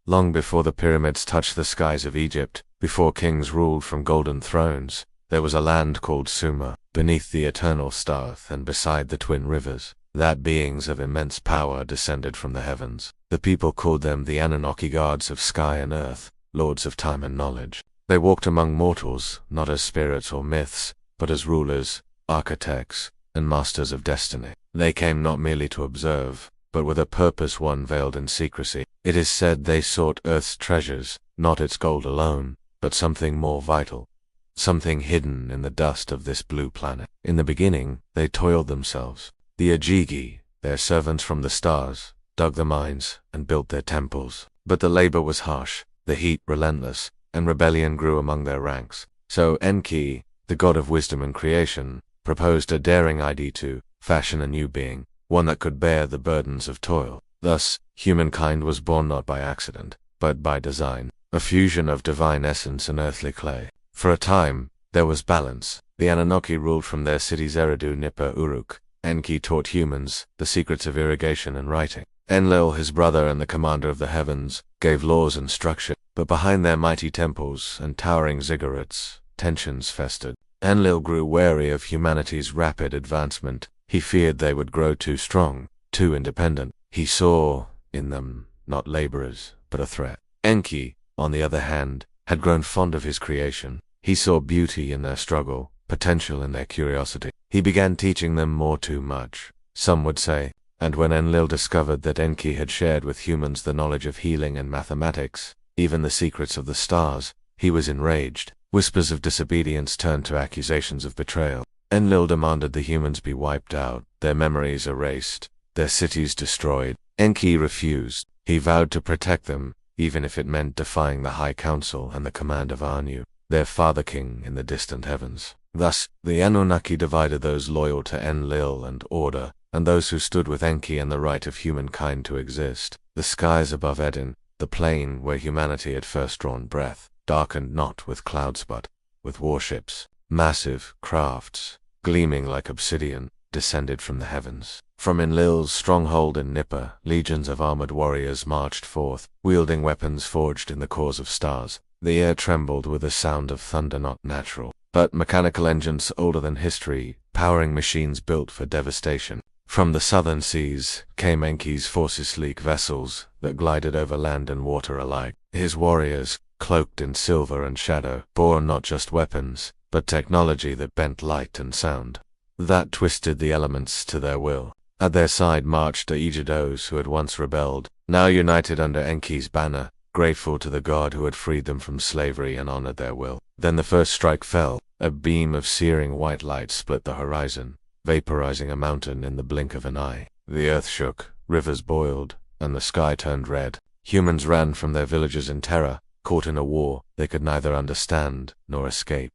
Long before the pyramids touched the skies of Egypt, before kings ruled from golden thrones, there was a land called Sumer, beneath the eternal stars and beside the twin rivers, that beings of immense power descended from the heavens. The people called them the Anunnaki, gods of sky and earth, lords of time and knowledge. They walked among mortals, not as spirits or myths, but as rulers, architects, and masters of destiny. They came not merely to observe, but with a purpose one veiled in secrecy. It is said they sought Earth's treasures, not its gold alone, but something more vital, something hidden in the dust of this blue planet. In the beginning, they toiled themselves. The Ajigi, their servants from the stars, dug the mines and built their temples. But the labor was harsh, the heat relentless, and rebellion grew among their ranks. So Enki, the god of wisdom and creation, proposed a daring idea to fashion a new being, one that could bear the burdens of toil. Thus, humankind was born not by accident, but by design, a fusion of divine essence and earthly clay. For a time, there was balance. The Anunnaki ruled from their cities Eridu, Nippur, Uruk. Enki taught humans the secrets of irrigation and writing. Enlil, his brother and the commander of the heavens, gave laws and structure. But behind their mighty temples and towering ziggurats, tensions festered. Enlil grew wary of humanity's rapid advancement. He feared they would grow too strong, too independent. He saw in them not laborers, but a threat. Enki, on the other hand, had grown fond of his creation. He saw beauty in their struggle, potential in their curiosity. He began teaching them more too much, some would say, and when Enlil discovered that Enki had shared with humans the knowledge of healing and mathematics, even the secrets of the stars, he was enraged. Whispers of disobedience turned to accusations of betrayal. Enlil demanded the humans be wiped out, their memories erased, their cities destroyed. Enki refused. He vowed to protect them, even if it meant defying the High Council and the command of Anu, their father king in the distant heavens. Thus, the Anunnaki divided those loyal to Enlil and order, and those who stood with Enki and the right of humankind to exist. The skies above Eden, the plain where humanity had first drawn breath, darkened not with clouds but with warships. Massive crafts, gleaming like obsidian, descended from the heavens. From Enlil's stronghold in Nippur, legions of armored warriors marched forth, wielding weapons forged in the cores of stars. The air trembled with the sound of thunder not natural, but mechanical engines older than history, powering machines built for devastation. From the southern seas came Enki's forces, sleek vessels that glided over land and water alike. His warriors, cloaked in silver and shadow, bore not just weapons, but technology that bent light and sound, that twisted the elements to their will. At their side marched the Ijidos who had once rebelled, now united under Enki's banner, grateful to the god who had freed them from slavery and honored their will. Then the first strike fell. A beam of searing white light split the horizon, vaporizing a mountain in the blink of an eye. The earth shook, rivers boiled, and the sky turned red. Humans ran from their villages in terror, caught in a war they could neither understand nor escape.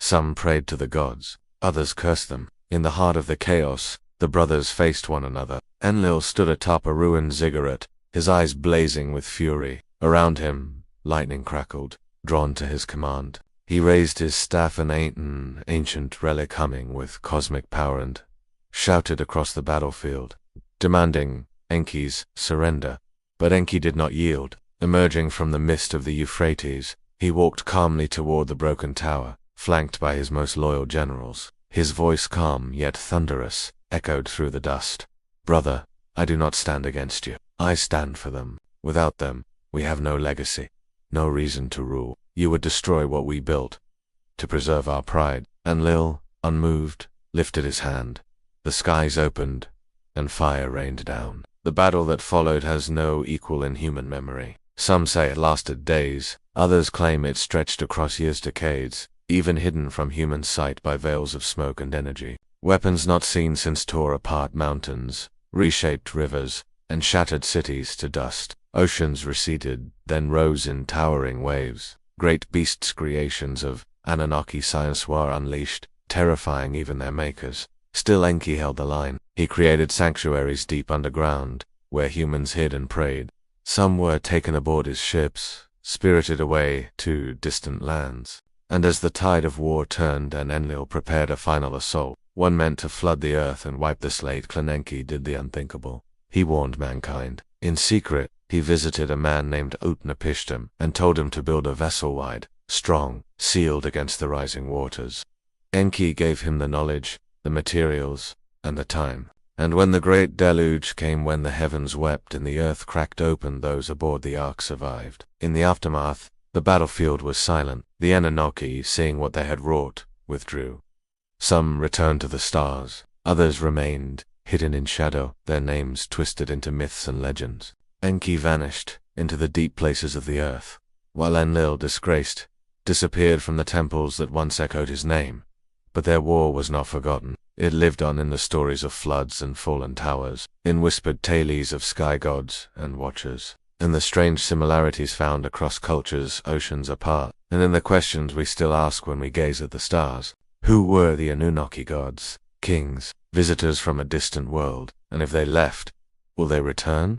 Some prayed to the gods, others cursed them. In the heart of the chaos, the brothers faced one another. Enlil stood atop a ruined ziggurat, his eyes blazing with fury. Around him, lightning crackled, drawn to his command. He raised his staff, an ancient relic humming with cosmic power, and shouted across the battlefield, demanding Enki's surrender. But Enki did not yield. Emerging from the mist of the Euphrates, he walked calmly toward the broken tower, flanked by his most loyal generals. His voice, calm yet thunderous, echoed through the dust. "Brother, I do not stand against you. I stand for them. Without them, we have no legacy, no reason to rule. You would destroy what we built to preserve our pride." Enlil, unmoved, lifted his hand. The skies opened, and fire rained down. The battle that followed has no equal in human memory. Some say it lasted days, others claim it stretched across years, decades, even hidden from human sight by veils of smoke and energy. Weapons not seen since tore apart mountains, reshaped rivers, and shattered cities to dust. Oceans receded, then rose in towering waves. Great beasts, creations of Anunnaki science, were unleashed, terrifying even their makers. Still Enki held the line. He created sanctuaries deep underground, where humans hid and prayed. Some were taken aboard his ships, spirited away to distant lands. And as the tide of war turned and Enlil prepared a final assault, one meant to flood the earth and wipe the slate clean, Enki did the unthinkable. He warned mankind. In secret, he visited a man named Utnapishtim and told him to build a vessel wide, strong, sealed against the rising waters. Enki gave him the knowledge, the materials, and the time. And when the great deluge came, when the heavens wept and the earth cracked open, those aboard the ark survived. In the aftermath, the battlefield was silent. The Anunnaki, seeing what they had wrought, withdrew. Some returned to the stars, others remained, hidden in shadow, their names twisted into myths and legends. Enki vanished into the deep places of the earth, while Enlil, disgraced, disappeared from the temples that once echoed his name. But their war was not forgotten. It lived on in the stories of floods and fallen towers, in whispered tales of sky gods and watchers, in the strange similarities found across cultures oceans apart, and in the questions we still ask when we gaze at the stars. Who were the Anunnaki gods, kings, visitors from a distant world? And if they left, will they return?